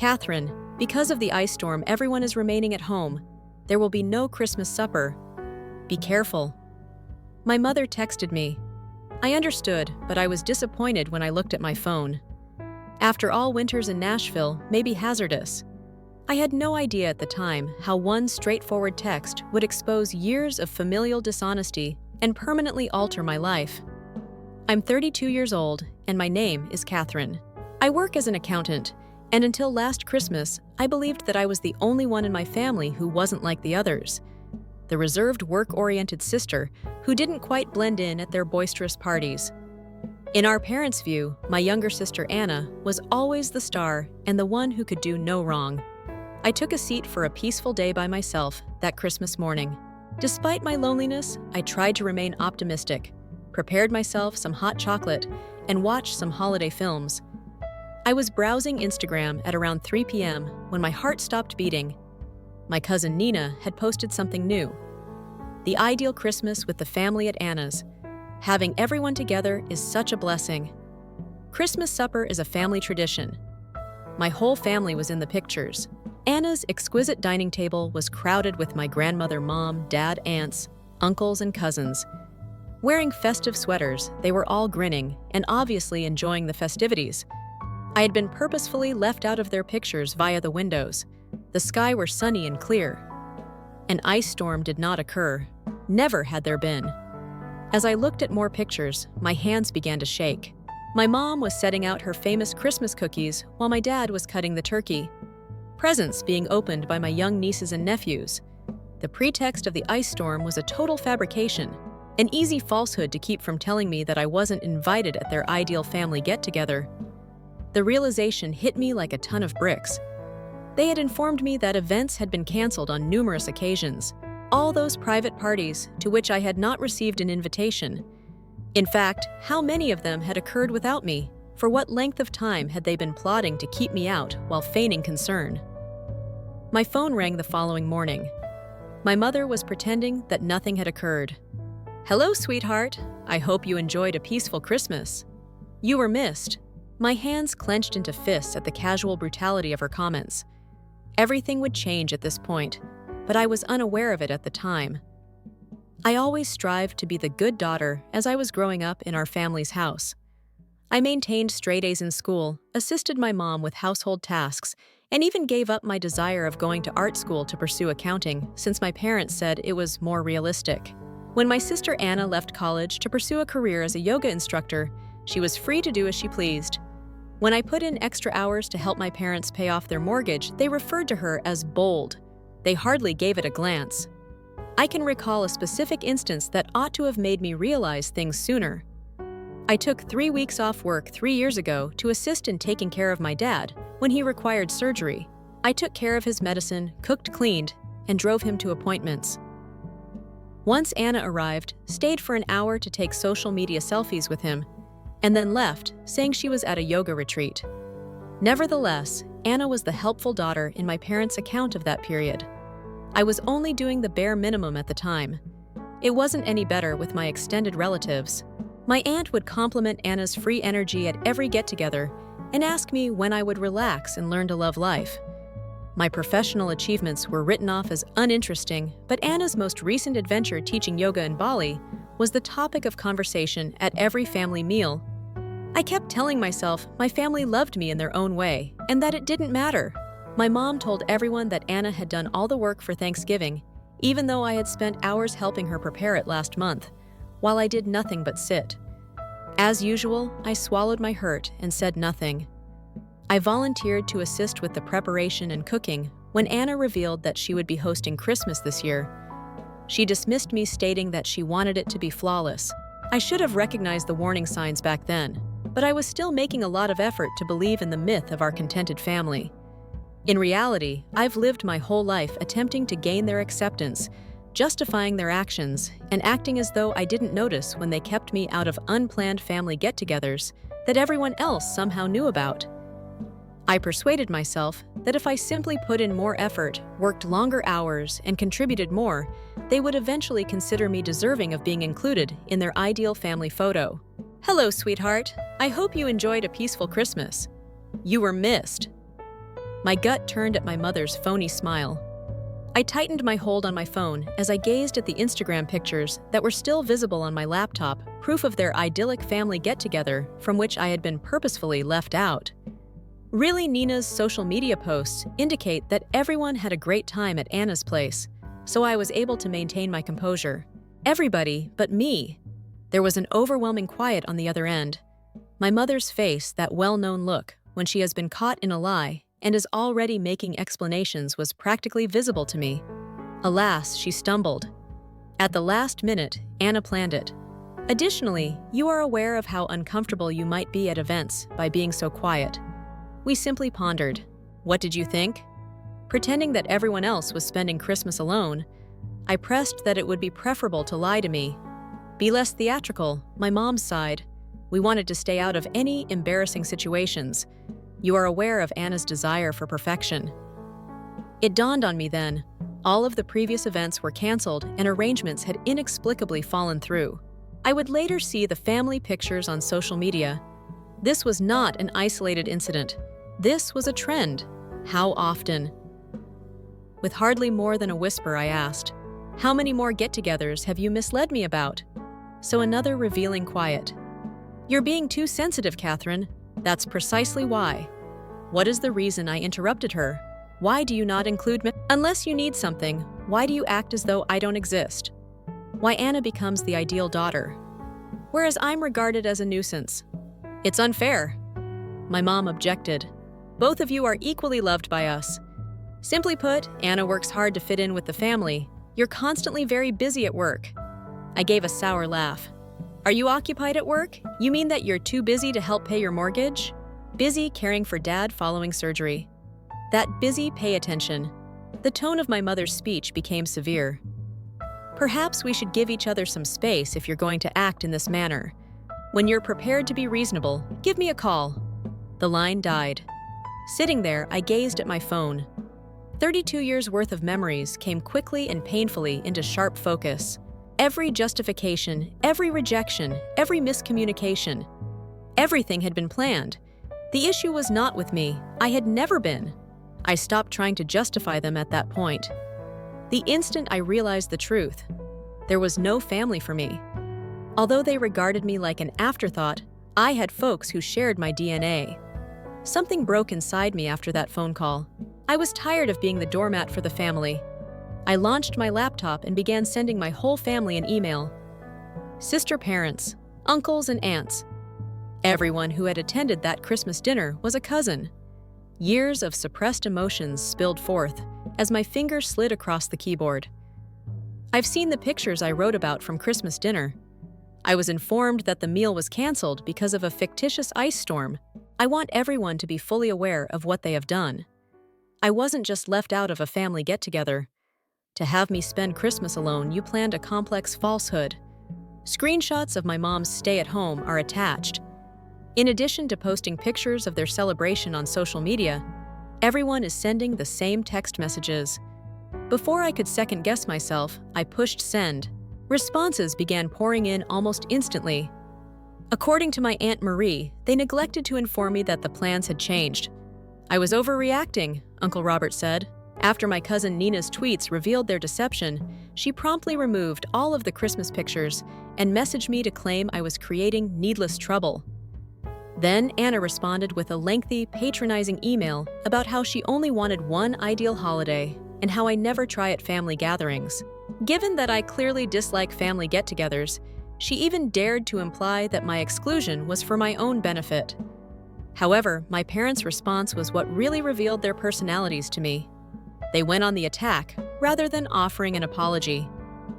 Catherine, because of the ice storm, everyone is remaining at home. There will be no Christmas supper. Be careful. My mother texted me. I understood, but I was disappointed when I looked at my phone. After all, winters in Nashville may be hazardous. I had no idea at the time how one straightforward text would expose years of familial dishonesty and permanently alter my life. I'm 32 years old, and my name is Catherine. I work as an accountant, and until last Christmas, I believed that I was the only one in my family who wasn't like the others. The reserved, work-oriented sister who didn't quite blend in at their boisterous parties. In our parents' view, my younger sister Anna was always the star and the one who could do no wrong. I took a seat for a peaceful day by myself that Christmas morning. Despite my loneliness, I tried to remain optimistic, prepared myself some hot chocolate, and watched some holiday films. I was browsing Instagram at around 3 p.m. when my heart stopped beating. My cousin Nina had posted something new. The ideal Christmas with the family at Anna's. Having everyone together is such a blessing. Christmas supper is a family tradition. My whole family was in the pictures. Anna's exquisite dining table was crowded with my grandmother, mom, dad, aunts, uncles, and cousins. Wearing festive sweaters, they were all grinning and obviously enjoying the festivities. I had been purposefully left out of their pictures via the windows. The sky were sunny and clear. An ice storm did not occur. Never had there been. As I looked at more pictures, my hands began to shake. My mom was setting out her famous Christmas cookies while my dad was cutting the turkey. Presents being opened by my young nieces and nephews. The pretext of the ice storm was a total fabrication, an easy falsehood to keep from telling me that I wasn't invited at their ideal family get-together. The realization hit me like a ton of bricks. They had informed me that events had been canceled on numerous occasions, all those private parties to which I had not received an invitation. In fact, how many of them had occurred without me? For what length of time had they been plotting to keep me out while feigning concern? My phone rang the following morning. My mother was pretending that nothing had occurred. "Hello, sweetheart. I hope you enjoyed a peaceful Christmas. You were missed." My hands clenched into fists at the casual brutality of her comments. Everything would change at this point, but I was unaware of it at the time. I always strived to be the good daughter as I was growing up in our family's house. I maintained straight A's in school, assisted my mom with household tasks, and even gave up my desire of going to art school to pursue accounting since my parents said it was more realistic. When my sister Anna left college to pursue a career as a yoga instructor, she was free to do as she pleased. When I put in extra hours to help my parents pay off their mortgage, they referred to her as bold. They hardly gave it a glance. I can recall a specific instance that ought to have made me realize things sooner. I took 3 weeks off work 3 years ago to assist in taking care of my dad when he required surgery. I took care of his medicine, cooked, cleaned, and drove him to appointments. Once Anna arrived, stayed for an hour to take social media selfies with him, and then left, saying she was at a yoga retreat. Nevertheless, Anna was the helpful daughter in my parents' account of that period. I was only doing the bare minimum at the time. It wasn't any better with my extended relatives. My aunt would compliment Anna's free energy at every get-together and ask me when I would relax and learn to love life. My professional achievements were written off as uninteresting, but Anna's most recent adventure teaching yoga in Bali was the topic of conversation at every family meal. I kept telling myself my family loved me in their own way and that it didn't matter. My mom told everyone that Anna had done all the work for Thanksgiving, even though I had spent hours helping her prepare it last month, while I did nothing but sit. As usual, I swallowed my hurt and said nothing. I volunteered to assist with the preparation and cooking when Anna revealed that she would be hosting Christmas this year. She dismissed me, stating that she wanted it to be flawless. I should have recognized the warning signs back then, but I was still making a lot of effort to believe in the myth of our contented family. In reality, I've lived my whole life attempting to gain their acceptance, justifying their actions, and acting as though I didn't notice when they kept me out of unplanned family get-togethers that everyone else somehow knew about. I persuaded myself that if I simply put in more effort, worked longer hours, and contributed more, they would eventually consider me deserving of being included in their ideal family photo. "Hello, sweetheart. I hope you enjoyed a peaceful Christmas. You were missed." My gut turned at my mother's phony smile. I tightened my hold on my phone as I gazed at the Instagram pictures that were still visible on my laptop, proof of their idyllic family get-together from which I had been purposefully left out. Really, Nina's social media posts indicate that everyone had a great time at Anna's place, so I was able to maintain my composure. Everybody but me. There was an overwhelming quiet on the other end. My mother's face, that well-known look when she has been caught in a lie and is already making explanations, was practically visible to me. Alas, she stumbled. At the last minute, Anna planned it. Additionally, you are aware of how uncomfortable you might be at events by being so quiet. We simply pondered. What did you think? Pretending that everyone else was spending Christmas alone, I pressed that it would be preferable to lie to me. Be less theatrical, my mom sighed. We wanted to stay out of any embarrassing situations. You are aware of Anna's desire for perfection. It dawned on me then. All of the previous events were canceled and arrangements had inexplicably fallen through. I would later see the family pictures on social media. This was not an isolated incident. This was a trend. How often? With hardly more than a whisper, I asked, "How many more get-togethers have you misled me about?" So another revealing quiet. "You're being too sensitive, Catherine. That's precisely why." What is the reason? I interrupted her. Why do you not include me? Unless you need something, why do you act as though I don't exist? Why Anna becomes the ideal daughter, whereas I'm regarded as a nuisance. It's unfair. My mom objected. Both of you are equally loved by us. Simply put, Anna works hard to fit in with the family. You're constantly very busy at work. I gave a sour laugh. Are you occupied at work? You mean that you're too busy to help pay your mortgage? Busy caring for Dad following surgery. That busy, pay attention. The tone of my mother's speech became severe. Perhaps we should give each other some space if you're going to act in this manner. When you're prepared to be reasonable, give me a call. The line died. Sitting there, I gazed at my phone. 32 years worth of memories came quickly and painfully into sharp focus. Every justification, every rejection, every miscommunication. Everything had been planned. The issue was not with me. I had never been. I stopped trying to justify them at that point. The instant I realized the truth, there was no family for me. Although they regarded me like an afterthought, I had folks who shared my DNA. Something broke inside me after that phone call. I was tired of being the doormat for the family. I launched my laptop and began sending my whole family an email. Sister parents, uncles and aunts. Everyone who had attended that Christmas dinner was a cousin. Years of suppressed emotions spilled forth as my fingers slid across the keyboard. I've seen the pictures I wrote about from Christmas dinner. I was informed that the meal was canceled because of a fictitious ice storm. I want everyone to be fully aware of what they have done. I wasn't just left out of a family get-together. To have me spend Christmas alone, you planned a complex falsehood. Screenshots of my mom's stay at home are attached. In addition to posting pictures of their celebration on social media, everyone is sending the same text messages. Before I could second-guess myself, I pushed send. Responses began pouring in almost instantly. According to my Aunt Marie, they neglected to inform me that the plans had changed. I was overreacting, Uncle Robert said. After my cousin Nina's tweets revealed their deception, she promptly removed all of the Christmas pictures and messaged me to claim I was creating needless trouble. Then Anna responded with a lengthy, patronizing email about how she only wanted one ideal holiday and how I never try at family gatherings. Given that I clearly dislike family get-togethers, she even dared to imply that my exclusion was for my own benefit. However, my parents' response was what really revealed their personalities to me. They went on the attack, rather than offering an apology.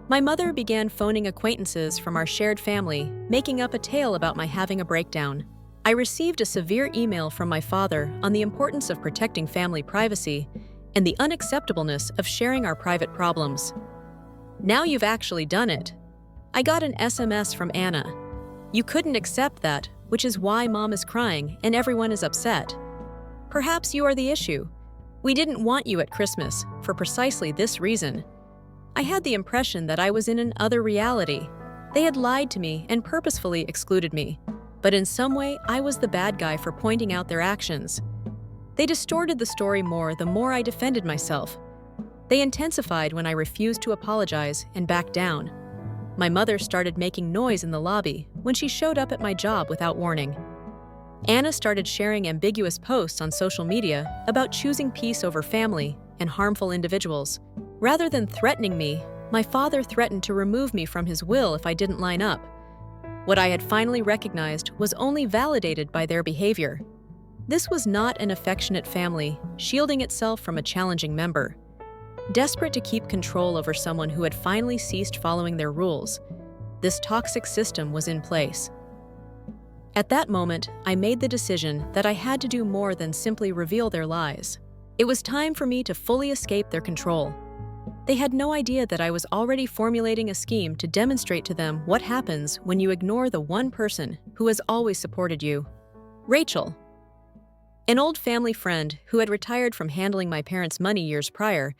My mother began phoning acquaintances from our shared family, making up a tale about my having a breakdown. I received a severe email from my father on the importance of protecting family privacy and the unacceptableness of sharing our private problems. Now you've actually done it. I got an SMS from Anna. You couldn't accept that, which is why Mom is crying and everyone is upset. Perhaps you are the issue. We didn't want you at Christmas for precisely this reason. I had the impression that I was in an other reality. They had lied to me and purposefully excluded me. But in some way, I was the bad guy for pointing out their actions. They distorted the story more the more I defended myself. They intensified when I refused to apologize and back down. My mother started making noise in the lobby when she showed up at my job without warning. Anna started sharing ambiguous posts on social media about choosing peace over family and harmful individuals. Rather than threatening me, my father threatened to remove me from his will if I didn't line up. What I had finally recognized was only validated by their behavior. This was not an affectionate family, shielding itself from a challenging member. Desperate to keep control over someone who had finally ceased following their rules, this toxic system was in place. At that moment, I made the decision that I had to do more than simply reveal their lies. It was time for me to fully escape their control. They had no idea that I was already formulating a scheme to demonstrate to them what happens when you ignore the one person who has always supported you. Rachel. An old family friend who had retired from handling my parents' money years prior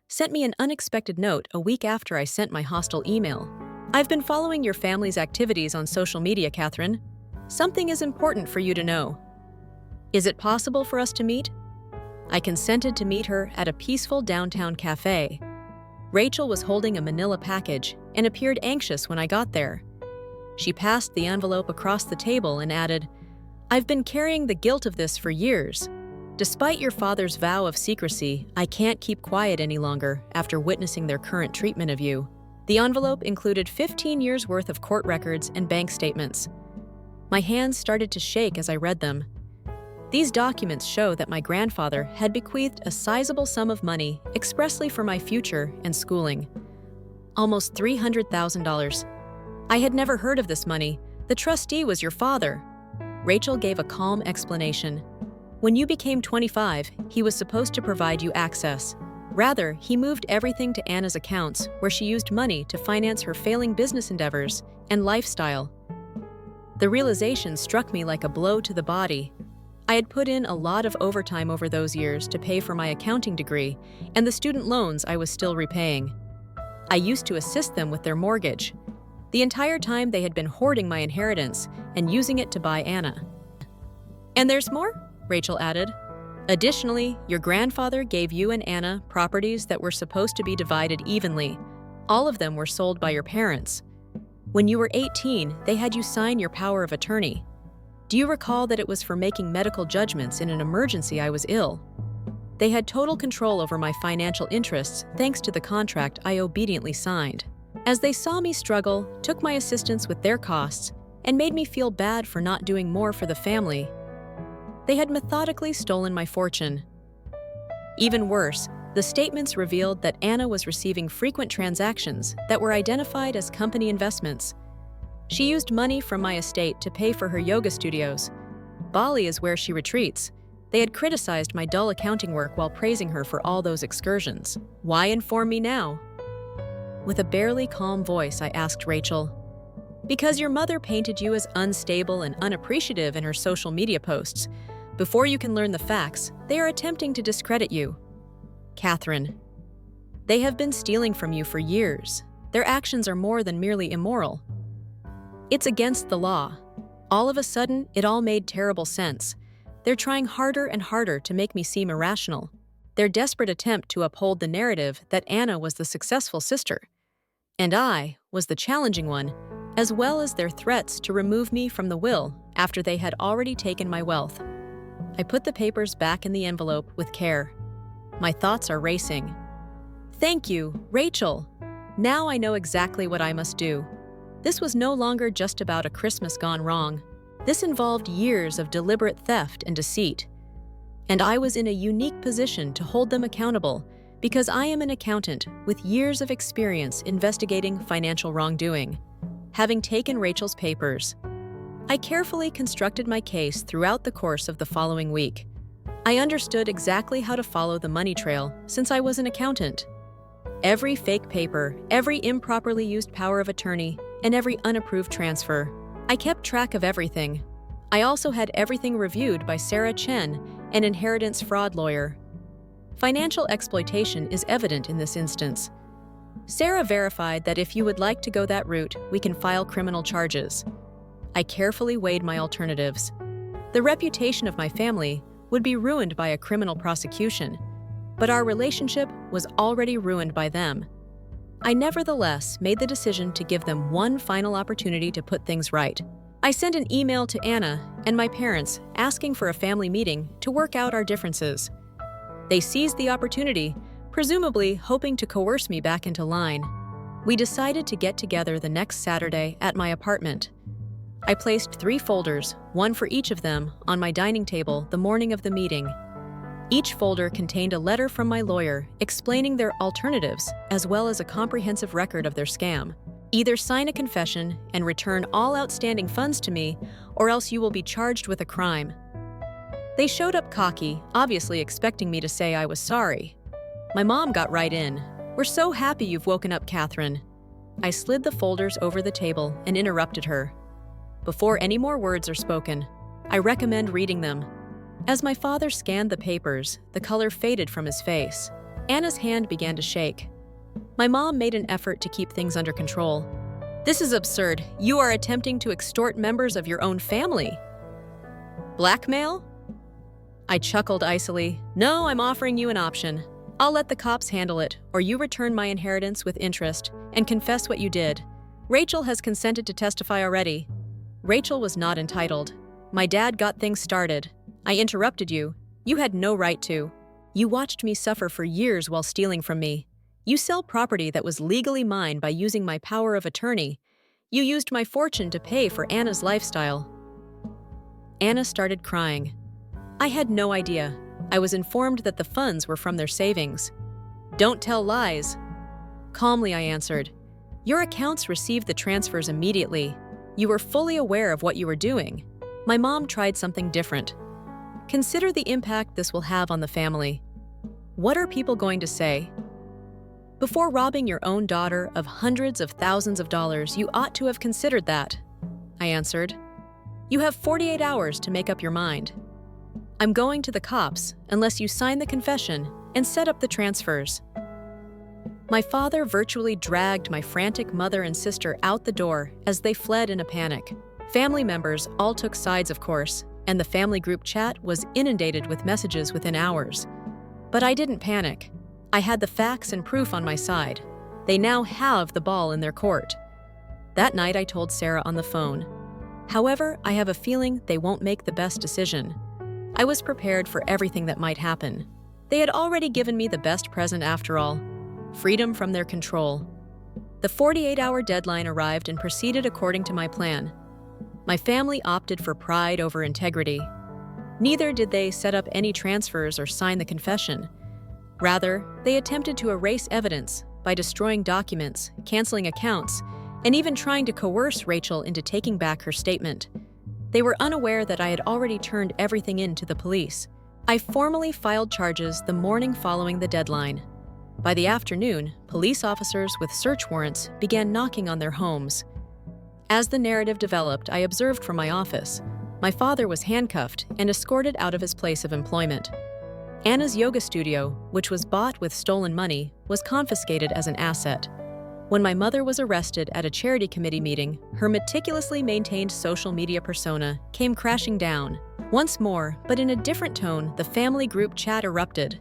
sent me an unexpected note a week after I sent my hostile email. "I've been following your family's activities on social media, Catherine. Something is important for you to know. Is it possible for us to meet?" I consented to meet her at a peaceful downtown cafe. Rachel was holding a manila package and appeared anxious when I got there. She passed the envelope across the table and added, "I've been carrying the guilt of this for years. Despite your father's vow of secrecy, I can't keep quiet any longer after witnessing their current treatment of you." The envelope included 15 years' worth of court records and bank statements. My hands started to shake as I read them. These documents show that my grandfather had bequeathed a sizable sum of money expressly for my future and schooling. Almost $300,000. I had never heard of this money. The trustee was your father. Rachel gave a calm explanation. When you became 25, he was supposed to provide you access. Rather, he moved everything to Anna's accounts, where she used money to finance her failing business endeavors and lifestyle. The realization struck me like a blow to the body. I had put in a lot of overtime over those years to pay for my accounting degree and the student loans I was still repaying. I used to assist them with their mortgage. The entire time they had been hoarding my inheritance and using it to buy Anna. "And there's more?" Rachel added. "Additionally, your grandfather gave you and Anna properties that were supposed to be divided evenly. All of them were sold by your parents. When you were 18, they had you sign your power of attorney. Do you recall that it was for making medical judgments in an emergency I was ill? They had total control over my financial interests thanks to the contract I obediently signed. As they saw me struggle, took my assistance with their costs, and made me feel bad for not doing more for the family, they had methodically stolen my fortune. Even worse, the statements revealed that Anna was receiving frequent transactions that were identified as company investments. She used money from my estate to pay for her yoga studios. Bali is where she retreats. They had criticized my dull accounting work while praising her for all those excursions. Why inform me now?" With a barely calm voice, I asked Rachel. "Because your mother painted you as unstable and unappreciative in her social media posts. Before you can learn the facts, they are attempting to discredit you." "Catherine, they have been stealing from you for years. Their actions are more than merely immoral. It's against the law." All of a sudden, it all made terrible sense. They're trying harder and harder to make me seem irrational. Their desperate attempt to uphold the narrative that Anna was the successful sister, and I was the challenging one, as well as their threats to remove me from the will after they had already taken my wealth. I put the papers back in the envelope with care. My thoughts are racing. "Thank you, Rachel. Now I know exactly what I must do." This was no longer just about a Christmas gone wrong. This involved years of deliberate theft and deceit. And I was in a unique position to hold them accountable because I am an accountant with years of experience investigating financial wrongdoing. Having taken Rachel's papers, I carefully constructed my case throughout the course of the following week. I understood exactly how to follow the money trail since I was an accountant. Every fake paper, every improperly used power of attorney, and every unapproved transfer. I kept track of everything. I also had everything reviewed by Sarah Chen, an inheritance fraud lawyer. Financial exploitation is evident in this instance. Sarah verified that if you would like to go that route, we can file criminal charges. I carefully weighed my alternatives. The reputation of my family would be ruined by a criminal prosecution, but our relationship was already ruined by them. I nevertheless made the decision to give them one final opportunity to put things right. I sent an email to Anna and my parents asking for a family meeting to work out our differences. They seized the opportunity, presumably hoping to coerce me back into line. We decided to get together the next Saturday at my apartment. I placed 3 folders, one for each of them, on my dining table the morning of the meeting. Each folder contained a letter from my lawyer explaining their alternatives as well as a comprehensive record of their scam. Either sign a confession and return all outstanding funds to me, or else you will be charged with a crime. They showed up cocky, obviously expecting me to say I was sorry. My mom got right in. "We're so happy you've woken up, Catherine." I slid the folders over the table and interrupted her. Before any more words are spoken, I recommend reading them. As my father scanned the papers, the color faded from his face. Anna's hand began to shake. My mom made an effort to keep things under control. "This is absurd. You are attempting to extort members of your own family." "Blackmail?" I chuckled icily. "No, I'm offering you an option. I'll let the cops handle it, or you return my inheritance with interest and confess what you did. Rachel has consented to testify already." Rachel was not entitled. "My dad got things started. I interrupted you. You had no right to. You watched me suffer for years while stealing from me. You sell property that was legally mine by using my power of attorney. You used my fortune to pay for Anna's lifestyle." Anna started crying. I had no idea. I was informed that the funds were from their savings. "Don't tell lies." Calmly, I answered. "Your accounts received the transfers immediately. You were fully aware of what you were doing." My mom tried something different. "Consider the impact this will have on the family. What are people going to say? Before robbing your own daughter of hundreds of thousands of dollars, you ought to have considered that," I answered. "You have 48 hours to make up your mind. I'm going to the cops unless you sign the confession and set up the transfers." My father virtually dragged my frantic mother and sister out the door as they fled in a panic. Family members all took sides, of course, and the family group chat was inundated with messages within hours. But I didn't panic. I had the facts and proof on my side. They now have the ball in their court. That night I told Sarah on the phone. However, I have a feeling they won't make the best decision. I was prepared for everything that might happen. They had already given me the best present after all, freedom from their control. The 48-hour deadline arrived and proceeded according to my plan. My family opted for pride over integrity. Neither did they set up any transfers or sign the confession. Rather, they attempted to erase evidence by destroying documents, canceling accounts, and even trying to coerce Rachel into taking back her statement. They were unaware that I had already turned everything in to the police. I formally filed charges the morning following the deadline. By the afternoon, police officers with search warrants began knocking on their homes. As the narrative developed, I observed from my office. My father was handcuffed and escorted out of his place of employment. Anna's yoga studio, which was bought with stolen money, was confiscated as an asset. When my mother was arrested at a charity committee meeting, her meticulously maintained social media persona came crashing down. Once more, but in a different tone, the family group chat erupted.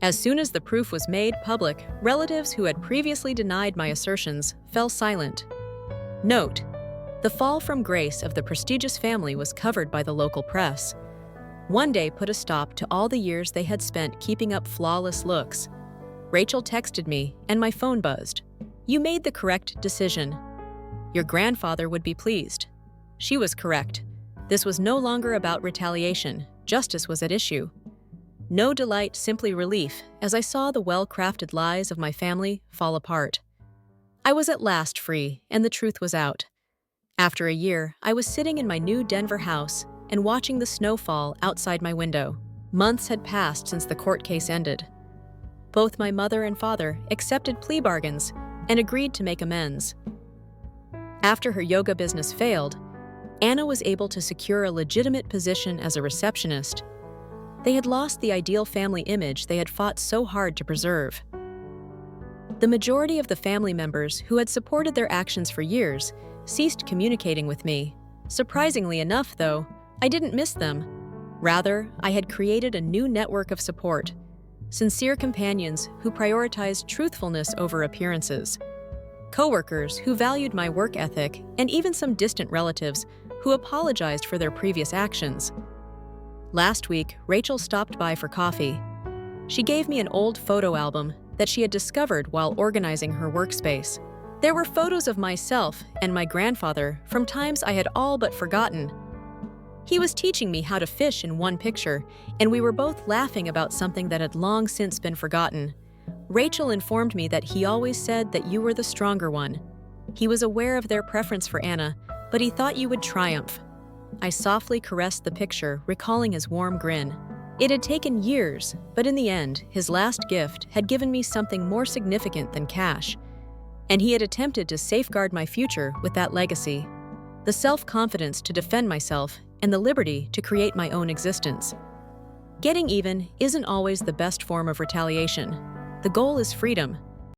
As soon as the proof was made public, relatives who had previously denied my assertions fell silent. Note: the fall from grace of the prestigious family was covered by the local press. One day put a stop to all the years they had spent keeping up flawless looks. Rachel texted me, and my phone buzzed. "You made the correct decision. Your grandfather would be pleased." She was correct. This was no longer about retaliation. Justice was at issue. No delight, simply relief, as I saw the well-crafted lies of my family fall apart. I was at last free, and the truth was out. After a year, I was sitting in my new Denver house and watching the snow fall outside my window. Months had passed since the court case ended. Both my mother and father accepted plea bargains and agreed to make amends. After her yoga business failed, Anna was able to secure a legitimate position as a receptionist. They had lost the ideal family image they had fought so hard to preserve. The majority of the family members who had supported their actions for years ceased communicating with me. Surprisingly enough, though, I didn't miss them. Rather, I had created a new network of support, sincere companions who prioritized truthfulness over appearances, coworkers who valued my work ethic, and even some distant relatives who apologized for their previous actions. Last week, Rachel stopped by for coffee. She gave me an old photo album that she had discovered while organizing her workspace. There were photos of myself and my grandfather from times I had all but forgotten. He was teaching me how to fish in one picture, and we were both laughing about something that had long since been forgotten. Rachel informed me that he always said that you were the stronger one. He was aware of their preference for Anna, but he thought you would triumph. I softly caressed the picture, recalling his warm grin. It had taken years, but in the end, his last gift had given me something more significant than cash. And he had attempted to safeguard my future with that legacy. The self-confidence to defend myself and the liberty to create my own existence. Getting even isn't always the best form of retaliation. The goal is freedom,